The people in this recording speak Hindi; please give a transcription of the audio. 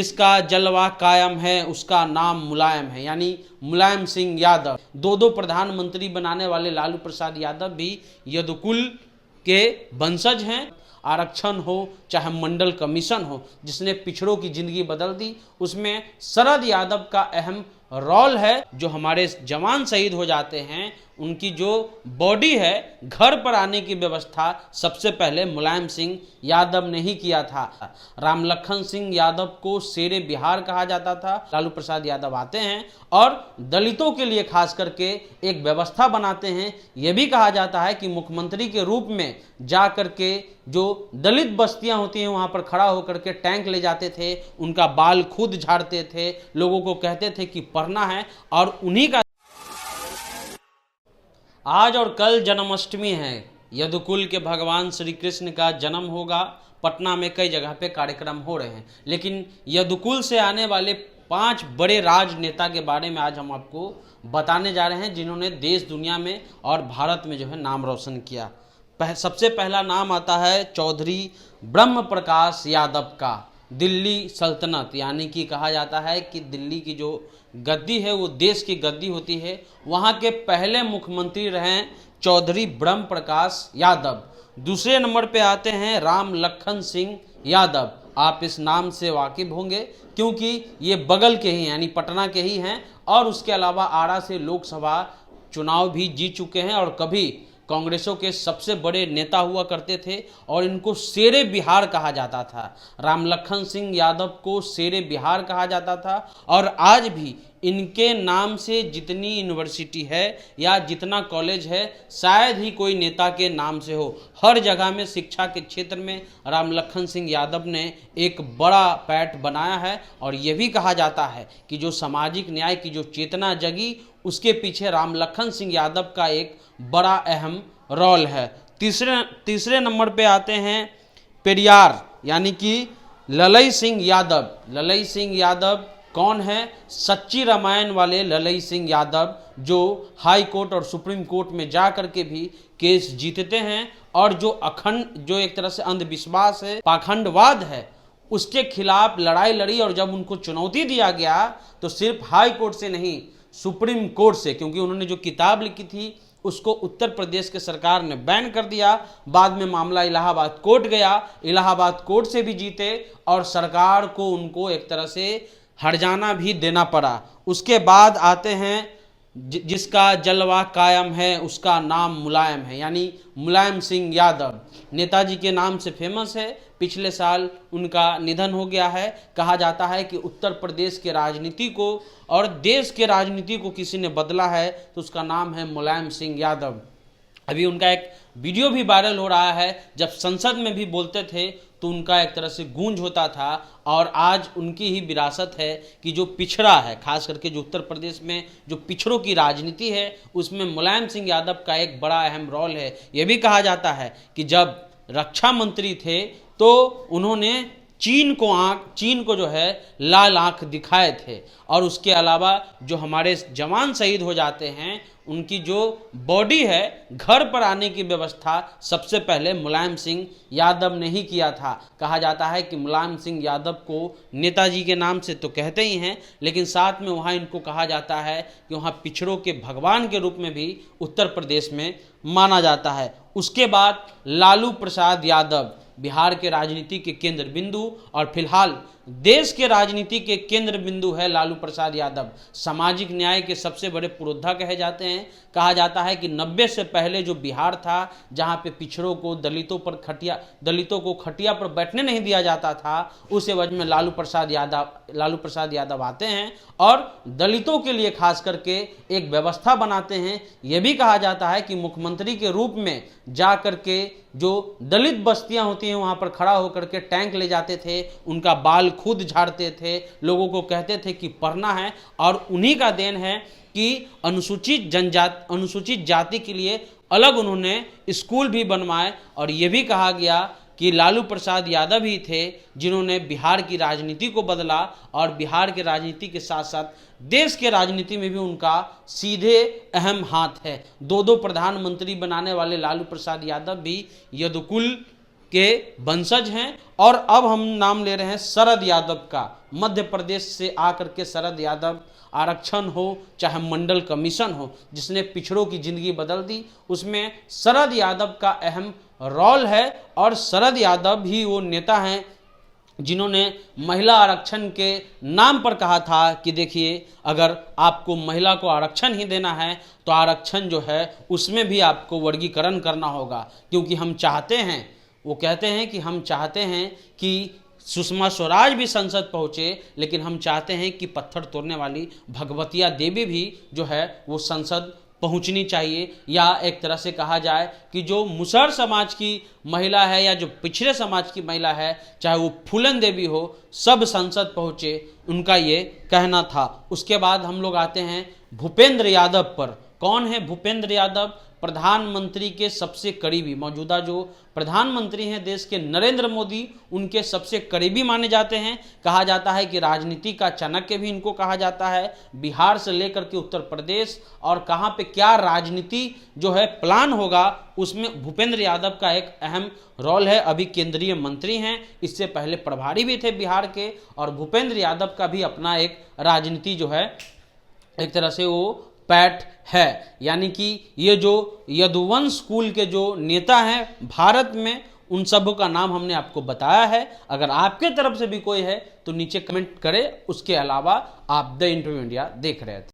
जिसका जलवा कायम है उसका नाम मुलायम है, यानी मुलायम सिंह यादव। दो प्रधानमंत्री बनाने वाले लालू प्रसाद यादव भी यदुकुल के वंशज हैं। आरक्षण हो चाहे मंडल कमीशन हो, जिसने पिछड़ों की जिंदगी बदल दी, उसमें शरद यादव का अहम रोल है। जो हमारे जवान शहीद हो जाते हैं, उनकी जो बॉडी है घर पर आने की व्यवस्था सबसे पहले मुलायम सिंह यादव ने ही किया था। राम लखन सिंह यादव को शेरे बिहार कहा जाता था। लालू प्रसाद यादव आते हैं और दलितों के लिए खास करके एक व्यवस्था बनाते हैं। यह भी कहा जाता है कि मुख्यमंत्री के रूप में जा करके जो दलित बस्तियां होती हैं वहां पर खड़ा होकर के टैंक ले जाते थे, उनका बाल खुद झाड़ते थे, लोगों को कहते थे कि पढ़ना है। और उन्हीं का आज और कल जन्माष्टमी है। यदुकुल के भगवान श्री कृष्ण का जन्म होगा। पटना में कई जगह पे कार्यक्रम हो रहे हैं, लेकिन यदुकुल से आने वाले 5 बड़े राजनेता के बारे में आज हम आपको बताने जा रहे हैं, जिन्होंने देश दुनिया में और भारत में जो है नाम रोशन किया। सबसे पहला नाम आता है चौधरी ब्रह्म प्रकाश यादव का। दिल्ली सल्तनत, यानी कि कहा जाता है कि दिल्ली की जो गद्दी है वो देश की गद्दी होती है, वहाँ के पहले मुख्यमंत्री रहे चौधरी ब्रह्म प्रकाश यादव। दूसरे नंबर पे आते हैं राम लखन सिंह यादव। आप इस नाम से वाकिफ होंगे क्योंकि ये बगल के ही यानी पटना के ही हैं, और उसके अलावा आरा से लोकसभा चुनाव भी जीत चुके हैं और कभी कांग्रेसों के सबसे बड़े नेता हुआ करते थे और इनको शेरे बिहार कहा जाता था। राम लखन सिंह यादव को शेरे बिहार कहा जाता था, और आज भी इनके नाम से जितनी यूनिवर्सिटी है या जितना कॉलेज है, शायद ही कोई नेता के नाम से हो। हर जगह में शिक्षा के क्षेत्र में राम लखन सिंह यादव ने एक बड़ा पैठ बनाया है, और यह भी कहा जाता है कि जो सामाजिक न्याय की जो चेतना जगी, उसके पीछे राम लखन सिंह यादव का एक बड़ा अहम रोल है। तीसरे नंबर पे आते हैं पेरियार, यानी कि ललई सिंह यादव। ललई सिंह यादव कौन है? सच्ची रामायण वाले ललई सिंह यादव, जो हाई कोर्ट और सुप्रीम कोर्ट में जा करके भी केस जीतते हैं, और जो एक तरह से अंधविश्वास है, पाखंडवाद है, उसके खिलाफ लड़ाई लड़ी। और जब उनको चुनौती दिया गया तो सिर्फ हाई कोर्ट से नहीं, सुप्रीम कोर्ट से, क्योंकि उन्होंने जो किताब लिखी थी उसको उत्तर प्रदेश के सरकार ने बैन कर दिया। बाद में मामला इलाहाबाद कोर्ट गया, इलाहाबाद कोर्ट से भी जीते और सरकार को उनको एक तरह से हर्जाना भी देना पड़ा। उसके बाद आते हैं जिसका जलवा कायम है उसका नाम मुलायम है, यानी मुलायम सिंह यादव। नेताजी के नाम से फेमस है। पिछले साल उनका निधन हो गया है। कहा जाता है कि उत्तर प्रदेश के राजनीति को और देश के राजनीति को किसी ने बदला है तो उसका नाम है मुलायम सिंह यादव। अभी उनका एक वीडियो भी वायरल हो रहा है, जब संसद में भी बोलते थे तो उनका एक तरह से गूंज होता था। और आज उनकी ही विरासत है कि जो पिछड़ा है, खास करके जो उत्तर प्रदेश में जो पिछड़ों की राजनीति है, उसमें मुलायम सिंह यादव का एक बड़ा अहम रोल है। यह भी कहा जाता है कि जब रक्षा मंत्री थे तो उन्होंने चीन को जो है लाल आंख दिखाए थे। और उसके अलावा जो हमारे जवान शहीद हो जाते हैं, उनकी जो बॉडी है घर पर आने की व्यवस्था सबसे पहले मुलायम सिंह यादव ने ही किया था। कहा जाता है कि मुलायम सिंह यादव को नेताजी के नाम से तो कहते ही हैं, लेकिन साथ में वहाँ इनको कहा जाता है कि वहाँ पिछड़ों के भगवान के रूप में भी उत्तर प्रदेश में माना जाता है। उसके बाद लालू प्रसाद यादव बिहार के राजनीति के केंद्र बिंदु, और फिलहाल देश के राजनीति के केंद्र बिंदु है लालू प्रसाद यादव। सामाजिक न्याय के सबसे बड़े पुरोधा कहे जाते हैं। कहा जाता है कि 90 से पहले जो बिहार था, जहां पे पिछड़ों को दलितों को खटिया पर बैठने नहीं दिया जाता था, उस एवज में लालू प्रसाद यादव आते हैं और दलितों के लिए खास करके एक व्यवस्था बनाते हैं। यह भी कहा जाता है कि मुख्यमंत्री के रूप में जा करके जो दलित बस्तियां होती हैं वहां पर खड़ा होकर के टैंक ले जाते थे, उनका बाल खुद झाड़ते थे, लोगों को कहते थे कि पढ़ना है। और उन्हीं का देन है कि अनुसूचित जाति के लिए अलग उन्होंने स्कूल भी बनवाए। और ये भी कहा गया कि लालू प्रसाद यादव ही थे जिन्होंने बिहार की राजनीति को बदला, और बिहार के राजनीति के साथ साथ देश के राजनीति में भी उनका सीधे अहम हाथ है। दो प्रधानमंत्री बनाने वाले लालू प्रसाद यादव भी यदुकुल के वंशज हैं। और अब हम नाम ले रहे हैं शरद यादव का। मध्य प्रदेश से आकर के शरद यादव, आरक्षण हो चाहे मंडल कमीशन हो, जिसने पिछड़ों की जिंदगी बदल दी, उसमें शरद यादव का अहम रोल है। और शरद यादव ही वो नेता हैं जिन्होंने महिला आरक्षण के नाम पर कहा था कि देखिए, अगर आपको महिला को आरक्षण ही देना है तो आरक्षण जो है उसमें भी आपको वर्गीकरण करना होगा, क्योंकि हम चाहते हैं, वो कहते हैं कि हम चाहते हैं कि सुषमा स्वराज भी संसद पहुंचे, लेकिन हम चाहते हैं कि पत्थर तोड़ने वाली भगवतिया देवी भी जो है वो संसद पहुंचनी चाहिए। या एक तरह से कहा जाए कि जो मुसहर समाज की महिला है या जो पिछड़े समाज की महिला है, चाहे वो फूलन देवी हो, सब संसद पहुंचे, उनका ये कहना था। उसके बाद हम लोग आते हैं भूपेंद्र यादव पर। कौन है भूपेंद्र यादव? प्रधानमंत्री के सबसे करीबी, मौजूदा जो प्रधानमंत्री हैं देश के नरेंद्र मोदी, उनके सबसे करीबी माने जाते हैं। कहा जाता है कि राजनीति का चाणक्य भी इनको कहा जाता है। बिहार से लेकर के उत्तर प्रदेश और कहाँ पे क्या राजनीति जो है प्लान होगा, उसमें भूपेंद्र यादव का एक अहम रोल है। अभी केंद्रीय मंत्री हैं, इससे पहले प्रभारी भी थे बिहार के। और भूपेंद्र यादव का भी अपना एक राजनीति जो है एक तरह से वो पैठ है। यानी कि ये जो यदुवंश कुल के जो नेता हैं भारत में, उन सब का नाम हमने आपको बताया है। अगर आपके तरफ से भी कोई है तो नीचे कमेंट करें। उसके अलावा आप द इंटरव्यू इंडिया देख रहे थे।